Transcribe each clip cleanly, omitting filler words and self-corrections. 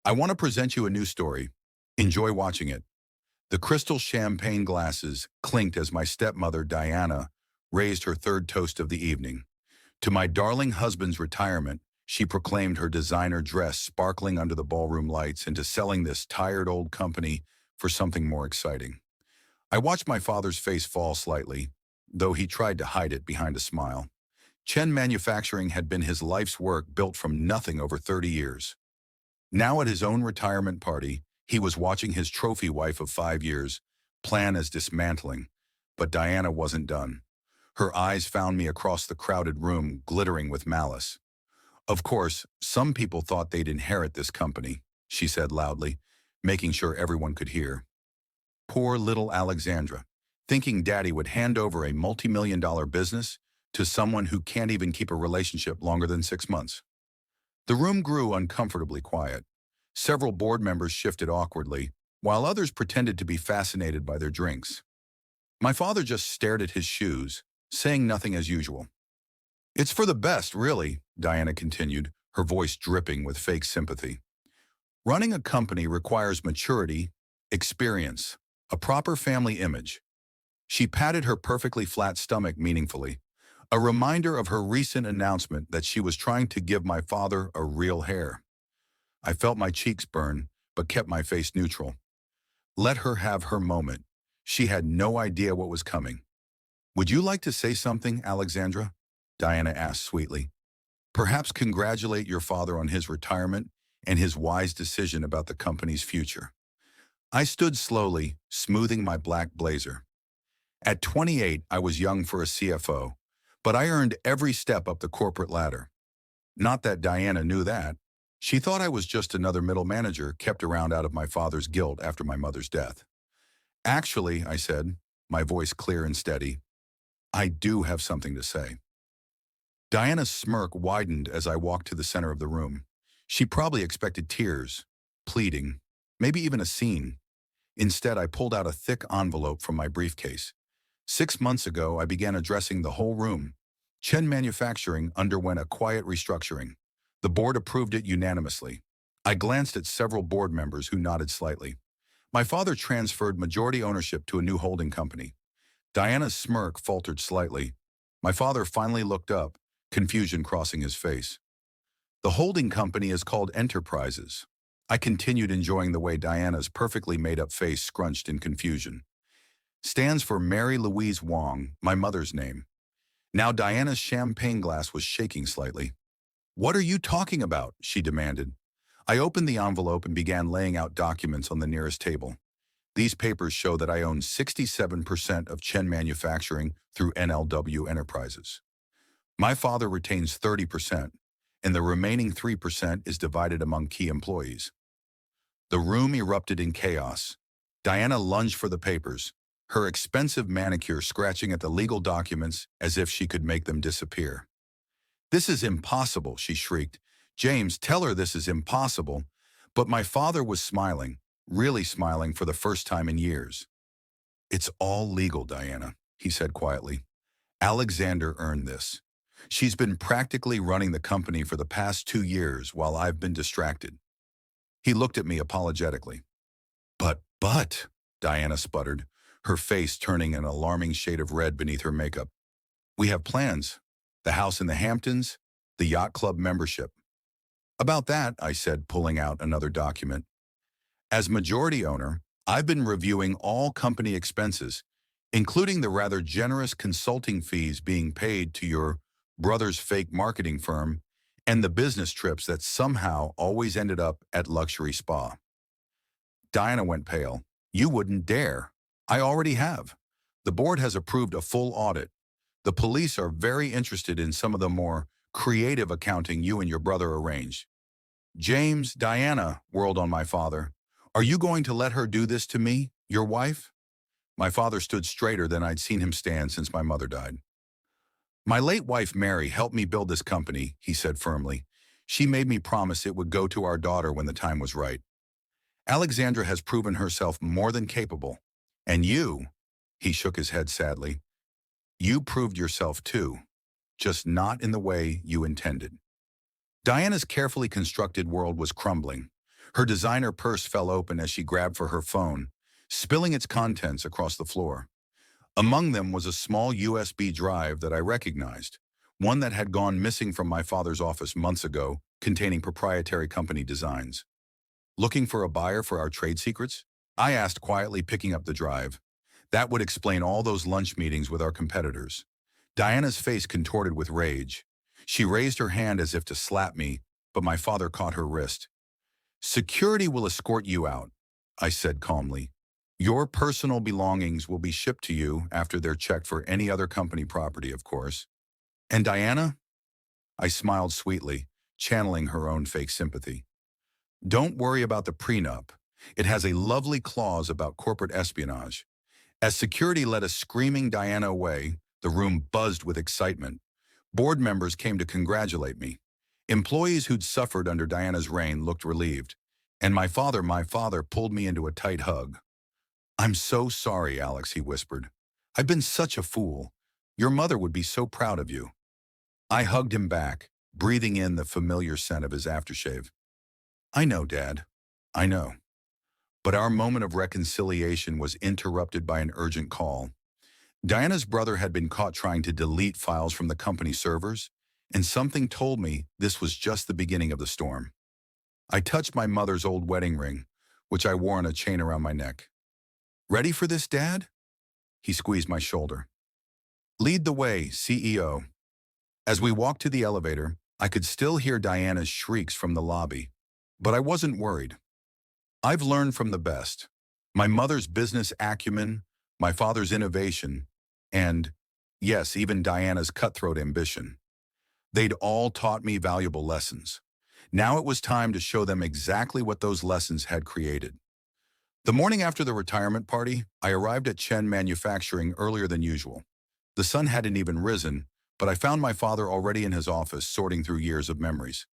I want to present you a new story. Enjoy watching it. The crystal champagne glasses clinked as my stepmother, Diana, raised her third toast of the evening. To my darling husband's retirement, she proclaimed her designer dress sparkling under the ballroom lights into selling this tired old company for something more exciting. I watched my father's face fall slightly, though he tried to hide it behind a smile. Chen Manufacturing had been his life's work built from nothing over 30 years. Now at his own retirement party, he was watching his trophy wife of 5 years plan as dismantling, but Diana wasn't done. Her eyes found me across the crowded room, glittering with malice. Of course, some people thought they'd inherit this company, she said loudly, making sure everyone could hear. Poor little Alexandra, thinking Daddy would hand over a multi-million-dollar business to someone who can't even keep a relationship longer than 6 months. The room grew uncomfortably quiet. Several board members shifted awkwardly, while others pretended to be fascinated by their drinks. My father just stared at his shoes, saying nothing as usual. "It's for the best, really," Diana continued, her voice dripping with fake sympathy. "Running a company requires maturity, experience, a proper family image." She patted her perfectly flat stomach meaningfully, a reminder of her recent announcement that she was trying to give my father a real hair. I felt my cheeks burn, but kept my face neutral. Let her have her moment. She had no idea what was coming. "Would you like to say something, Alexandra?" Diana asked sweetly. "Perhaps congratulate your father on his retirement and his wise decision about the company's future." I stood slowly, smoothing my black blazer. At 28, I was young for a CFO, but I earned every step up the corporate ladder. Not that Diana knew that. She thought I was just another middle manager kept around out of my father's guilt after my mother's death. "Actually," I said, my voice clear and steady, "I do have something to say." Diana's smirk widened as I walked to the center of the room. She probably expected tears, pleading, maybe even a scene. Instead, I pulled out a thick envelope from my briefcase. 6 months ago, I began addressing the whole room. Chen Manufacturing underwent a quiet restructuring. The board approved it unanimously. I glanced at several board members who nodded slightly. My father transferred majority ownership to a new holding company. Diana's smirk faltered slightly. My father finally looked up, confusion crossing his face. "The holding company is called Enterprises." I continued, enjoying the way Diana's perfectly made-up face scrunched in confusion. "Stands for Mary Louise Wong, my mother's name." Now Diana's champagne glass was shaking slightly. "What are you talking about?" she demanded. I opened the envelope and began laying out documents on the nearest table. "These papers show that I own 67% of Chen Manufacturing through NLW Enterprises. My father retains 30%, and the remaining 3% is divided among key employees." The room erupted in chaos. Diana lunged for the papers, her expensive manicure scratching at the legal documents as if she could make them disappear. "This is impossible," she shrieked. "James, tell her this is impossible." But my father was smiling, really smiling for the first time in years. "It's all legal, Diana," he said quietly. "Alexander earned this. She's been practically running the company for the past 2 years while I've been distracted." He looked at me apologetically. But, Diana sputtered, her face turning an alarming shade of red beneath her makeup. "We have plans. The house in the Hamptons, the yacht club membership." "About that," I said, pulling out another document. "As majority owner, I've been reviewing all company expenses, including the rather generous consulting fees being paid to your brother's fake marketing firm and the business trips that somehow always ended up at luxury spa." Diana went pale. "You wouldn't dare." "I already have. The board has approved a full audit. The police are very interested in some of the more creative accounting you and your brother arranged." "James, Diana," whirled on my father. "Are you going to let her do this to me, your wife?" My father stood straighter than I'd seen him stand since my mother died. "My late wife, Mary, helped me build this company," he said firmly. "She made me promise it would go to our daughter when the time was right. Alexandra has proven herself more than capable. And you," he shook his head sadly, "you proved yourself too, just not in the way you intended." Diana's carefully constructed world was crumbling. Her designer purse fell open as she grabbed for her phone, spilling its contents across the floor. Among them was a small USB drive that I recognized, one that had gone missing from my father's office months ago, containing proprietary company designs. Looking for a buyer for our trade secrets? I asked quietly, picking up the drive. That would explain all those lunch meetings with our competitors. Diana's face contorted with rage. She raised her hand as if to slap me, but my father caught her wrist. "Security will escort you out," I said calmly. "Your personal belongings will be shipped to you after they're checked for any other company property, of course." "And Diana?" I smiled sweetly, channeling her own fake sympathy. "Don't worry about the prenup. It has a lovely clause about corporate espionage." As security led a screaming Diana away, the room buzzed with excitement. Board members came to congratulate me. Employees who'd suffered under Diana's reign looked relieved. And my father pulled me into a tight hug. "I'm so sorry, Alex," he whispered. "I've been such a fool. Your mother would be so proud of you." I hugged him back, breathing in the familiar scent of his aftershave. "I know, Dad. I know." But our moment of reconciliation was interrupted by an urgent call. Diana's brother had been caught trying to delete files from the company servers, and something told me this was just the beginning of the storm. I touched my mother's old wedding ring, which I wore on a chain around my neck. "Ready for this, Dad?" He squeezed my shoulder. "Lead the way, CEO." As we walked to the elevator, I could still hear Diana's shrieks from the lobby, but I wasn't worried. I've learned from the best. My mother's business acumen, my father's innovation, and, yes, even Diana's cutthroat ambition. They'd all taught me valuable lessons. Now it was time to show them exactly what those lessons had created. The morning after the retirement party, I arrived at Chen Manufacturing earlier than usual. The sun hadn't even risen, but I found my father already in his office sorting through years of memories.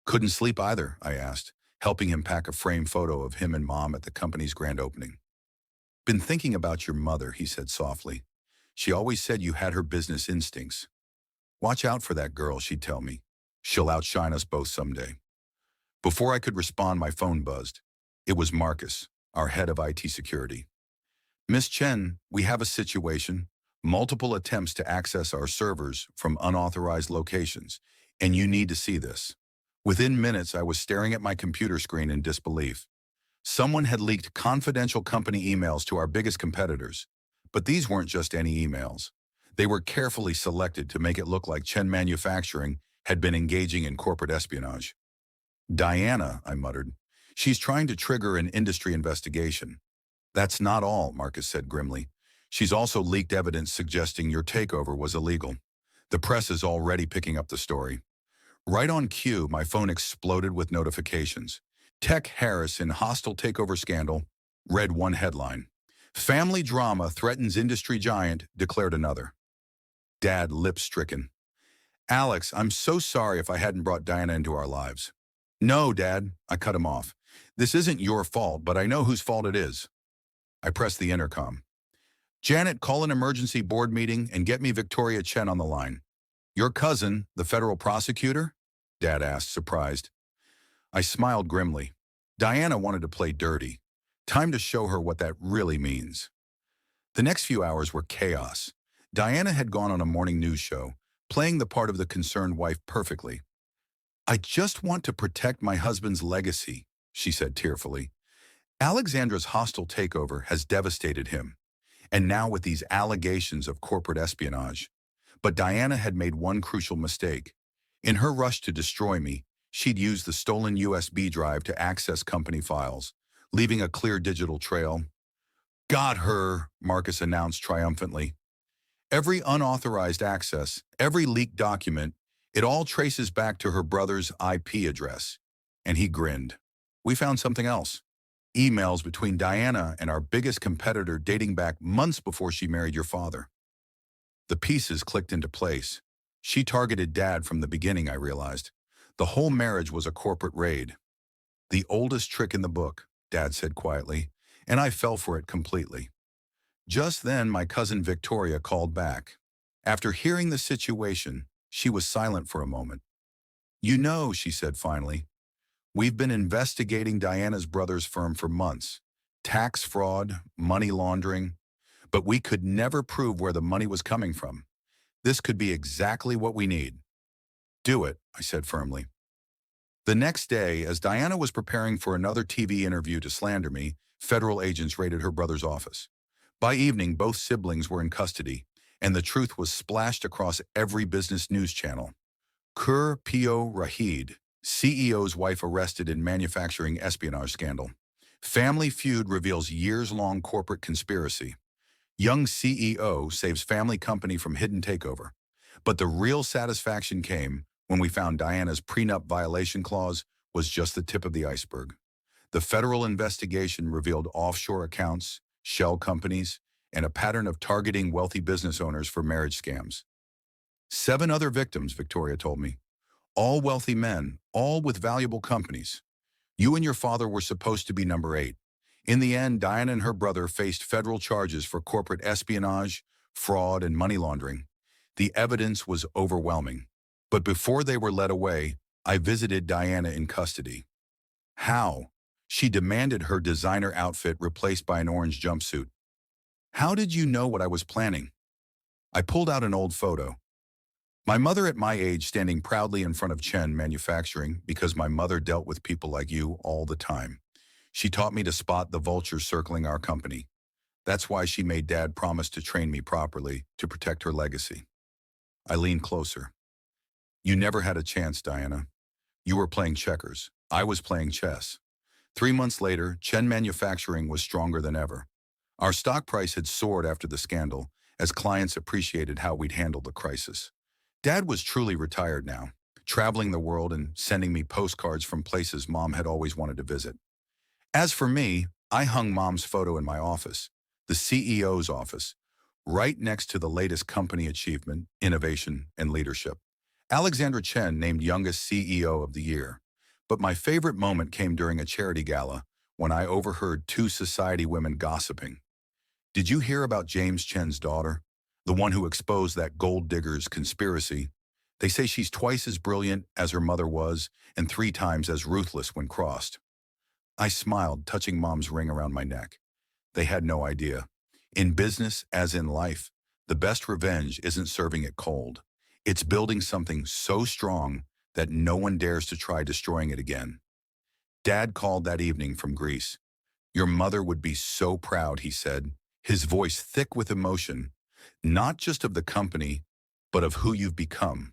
"Couldn't sleep either?" I asked, helping him pack a framed photo of him and Mom at the company's grand opening. "Been thinking about your mother," he said softly. "She always said you had her business instincts. Watch out for that girl," she'd tell me. "She'll outshine us both someday." Before I could respond, my phone buzzed. It was Marcus, our head of IT security. "Miss Chen, we have a situation. Multiple attempts to access our servers from unauthorized locations, and you need to see this." Within minutes, I was staring at my computer screen in disbelief. Someone had leaked confidential company emails to our biggest competitors. But these weren't just any emails. They were carefully selected to make it look like Chen Manufacturing had been engaging in corporate espionage. "Diana," I muttered. "She's trying to trigger an industry investigation." "That's not all," Marcus said grimly. "She's also leaked evidence suggesting your takeover was illegal. The press is already picking up the story." Right on cue, my phone exploded with notifications. "Tech Harris in hostile takeover scandal," read one headline. "Family drama threatens industry giant," declared another. Dad, lip-stricken. "Alex, I'm so sorry if I hadn't brought Diana into our lives." "No, Dad," I cut him off. "This isn't your fault, but I know whose fault it is." I pressed the intercom. "Janet, call an emergency board meeting and get me Victoria Chen on the line." "Your cousin, the federal prosecutor?" Dad asked, surprised. I smiled grimly. Diana wanted to play dirty. Time to show her what that really means. The next few hours were chaos. Diana had gone on a morning news show, playing the part of the concerned wife perfectly. "I just want to protect my husband's legacy," she said tearfully. "Alexandra's hostile takeover has devastated him, and now with these allegations of corporate espionage." But Diana had made one crucial mistake. In her rush to destroy me, she'd used the stolen USB drive to access company files, leaving a clear digital trail. "Got her," Marcus announced triumphantly. "Every unauthorized access, every leaked document, it all traces back to her brother's IP address." And he grinned. "We found something else. Emails between Diana and our biggest competitor dating back months before she married your father." The pieces clicked into place. She targeted Dad from the beginning, I realized. The whole marriage was a corporate raid. "The oldest trick in the book," Dad said quietly, and I fell for it completely. Just then, my cousin Victoria called back. After hearing the situation, she was silent for a moment. "You know," she said finally, We've been investigating Diana's brother's firm for months. Tax fraud, money laundering, but we could never prove where the money was coming from. This could be exactly what we need. Do it, I said firmly. The next day, as Diana was preparing for another TV interview to slander me, federal agents raided her brother's office. By evening, both siblings were in custody, and the truth was splashed across every business news channel. Kur Pio Rahid, CEO's wife arrested in manufacturing espionage scandal. Family feud reveals years-long corporate conspiracy. Young CEO saves family company from hidden takeover. But the real satisfaction came when we found Diana's prenup violation clause was just the tip of the iceberg. The federal investigation revealed offshore accounts, shell companies, and a pattern of targeting wealthy business owners for marriage scams. 7 other victims, Victoria told me. All wealthy men, all with valuable companies. You and your father were supposed to be number 8. In the end, Diana and her brother faced federal charges for corporate espionage, fraud, and money laundering. The evidence was overwhelming. But before they were led away, I visited Diana in custody. How? She demanded her designer outfit replaced by an orange jumpsuit. How did you know what I was planning? I pulled out an old photo. My mother at my age standing proudly in front of Chen Manufacturing because my mother dealt with people like you all the time. She taught me to spot the vultures circling our company. That's why she made Dad promise to train me properly to protect her legacy. I leaned closer. You never had a chance, Diana. You were playing checkers. I was playing chess. 3 months later, Chen Manufacturing was stronger than ever. Our stock price had soared after the scandal, as clients appreciated how we'd handled the crisis. Dad was truly retired now, traveling the world and sending me postcards from places Mom had always wanted to visit. As for me, I hung Mom's photo in my office, the CEO's office, right next to the latest company achievement, innovation, and leadership. Alexandra Chen named youngest CEO of the year. But my favorite moment came during a charity gala when I overheard 2 society women gossiping. Did you hear about James Chen's daughter? The one who exposed that gold digger's conspiracy? They say she's twice as brilliant as her mother was and 3 times as ruthless when crossed. I smiled, touching Mom's ring around my neck. They had no idea. In business, as in life, the best revenge isn't serving it cold. It's building something so strong that no one dares to try destroying it again. Dad called that evening from Greece. Your mother would be so proud, he said, his voice thick with emotion, not just of the company, but of who you've become.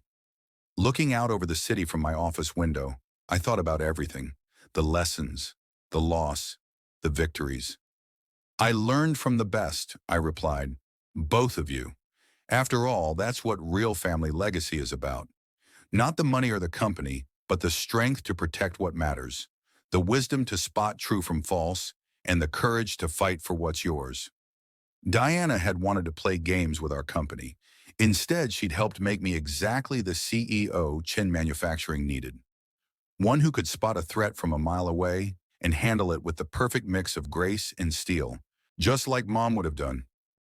Looking out over the city from my office window, I thought about everything, the lessons, the loss, the victories. I learned from the best, I replied, both of you. After all, that's what real family legacy is about. Not the money or the company, but the strength to protect what matters, the wisdom to spot true from false, and the courage to fight for what's yours. Diana had wanted to play games with our company. Instead, she'd helped make me exactly the CEO Chen Manufacturing needed. One who could spot a threat from a mile away and handle it with the perfect mix of grace and steel, just like Mom would have done.